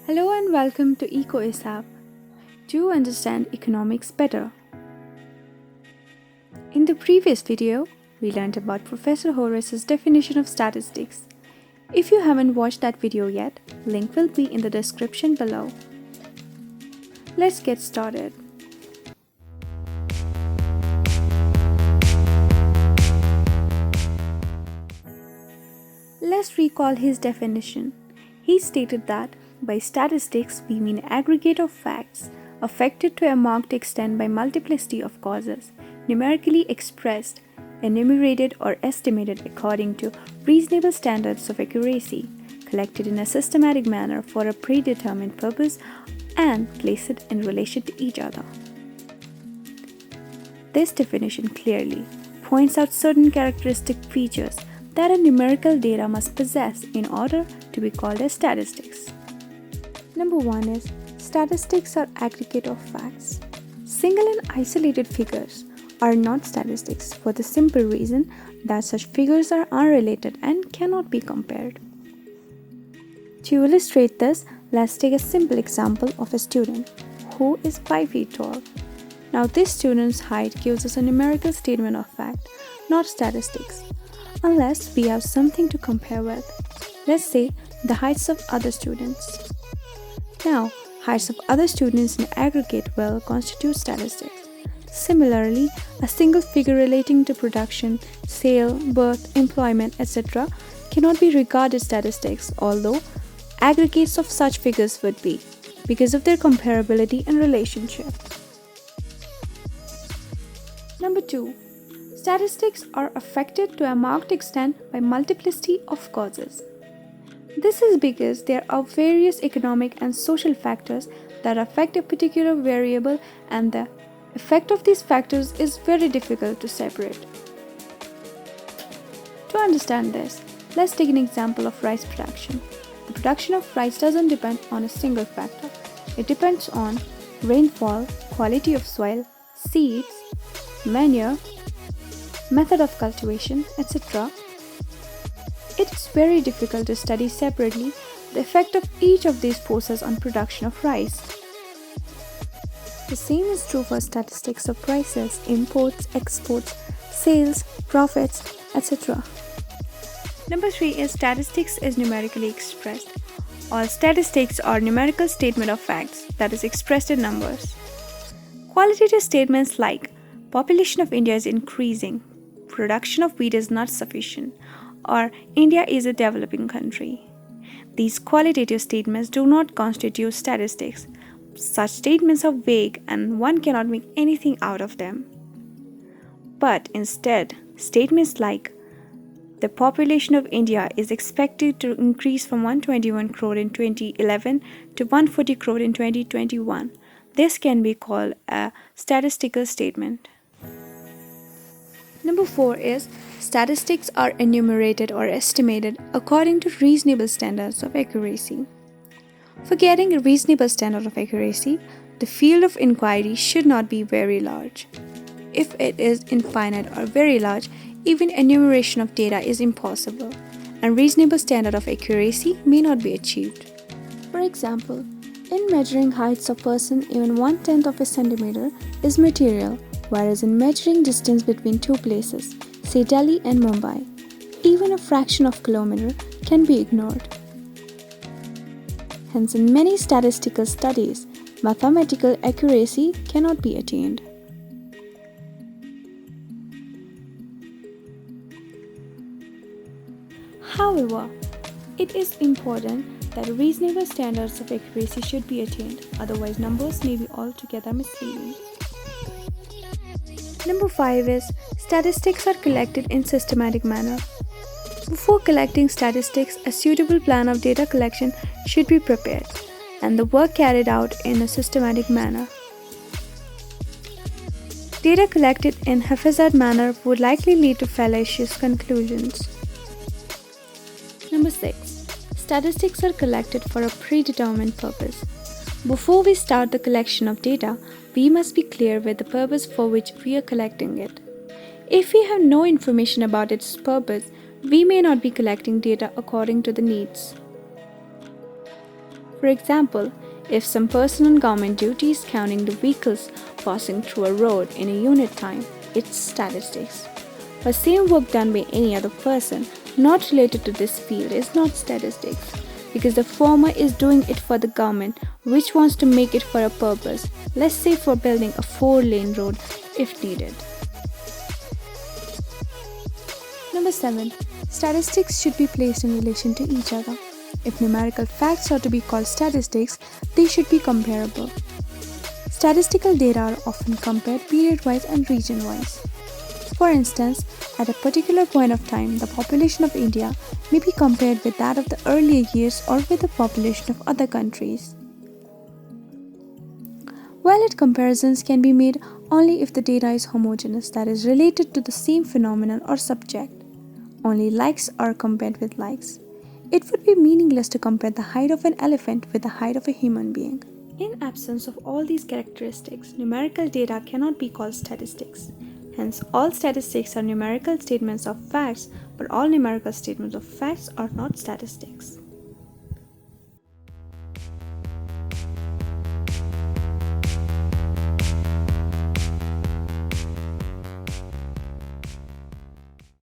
Hello and welcome to EcoASAP to understand economics better. In the previous video, we learned about Professor Horace's definition of statistics. If you haven't watched that video yet, link will be in the description below. Let's get started. Let's recall his definition. He stated that by statistics we mean aggregate of facts affected to a marked extent by multiplicity of causes, numerically expressed, enumerated or estimated according to reasonable standards of accuracy, collected in a systematic manner for a predetermined purpose and placed in relation to each other. This definition clearly points out certain characteristic features that a numerical data must possess in order to be called as statistics. Number 1 is statistics are aggregate of facts. Single and isolated figures are not statistics for the simple reason that such figures are unrelated and cannot be compared. To illustrate this, let's take a simple example of a student who is 5 feet tall. Now this student's height gives us a numerical statement of fact, not statistics, unless we have something to compare with. Let's say the heights of other students. Now, heights of other students in aggregate will constitute statistics. Similarly, a single figure relating to production, sale, birth, employment, etc. cannot be regarded statistics, although aggregates of such figures would be, because of their comparability and relationship. Number 2. Statistics are affected to a marked extent by multiplicity of causes. This is because there are various economic and social factors that affect a particular variable, and the effect of these factors is very difficult to separate. To understand this, let's take an example of rice production. The production of rice doesn't depend on a single factor. It depends on rainfall, quality of soil, seeds, manure, method of cultivation, etc. It is very difficult to study separately the effect of each of these forces on production of rice. The same is true for statistics of prices, imports, exports, sales, profits, etc. Number 3 is statistics is numerically expressed. All statistics are numerical statement of facts that is expressed in numbers. Qualitative statements like population of India is increasing, production of wheat is not sufficient, or India is a developing country. These qualitative statements do not constitute statistics. Such statements are vague and one cannot make anything out of them. But instead, statements like the population of India is expected to increase from 121 crore in 2011 to 140 crore in 2021. This can be called a statistical statement. Number 4 is statistics are enumerated or estimated according to reasonable standards of accuracy. For getting a reasonable standard of accuracy, the field of inquiry should not be very large. If it is infinite or very large, even enumeration of data is impossible, and reasonable standard of accuracy may not be achieved. For example, in measuring heights of person, even 1/10 of a centimeter is material, whereas in measuring distance between two places, say Delhi and Mumbai, even a fraction of kilometer can be ignored. Hence, in many statistical studies, mathematical accuracy cannot be attained. However, it is important that reasonable standards of accuracy should be attained, otherwise numbers may be altogether misleading. Number 5 is statistics are collected in systematic manner. Before collecting statistics, a suitable plan of data collection should be prepared and the work carried out in a systematic manner. Data collected in haphazard manner would likely lead to fallacious conclusions. Number 6. Statistics are collected for a predetermined purpose. Before we start the collection of data, we must be clear with the purpose for which we are collecting it. If we have no information about its purpose, we may not be collecting data according to the needs. For example, if some person on government duty is counting the vehicles passing through a road in a unit time, it's statistics. But same work done by any other person not related to this field is not statistics, because the former is doing it for the government, which wants to make it for a purpose, let's say for building a 4-lane road if needed. Number 7. Statistics should be placed in relation to each other. If numerical facts are to be called statistics, they should be comparable. Statistical data are often compared period-wise and region-wise. For instance, at a particular point of time, the population of India may be compared with that of the earlier years or with the population of other countries. Valid comparisons can be made only if the data is homogeneous, that is, related to the same phenomenon or subject. Only likes are compared with likes. It would be meaningless to compare the height of an elephant with the height of a human being. In absence of all these characteristics, numerical data cannot be called statistics. Hence, all statistics are numerical statements of facts, but all numerical statements of facts are not statistics.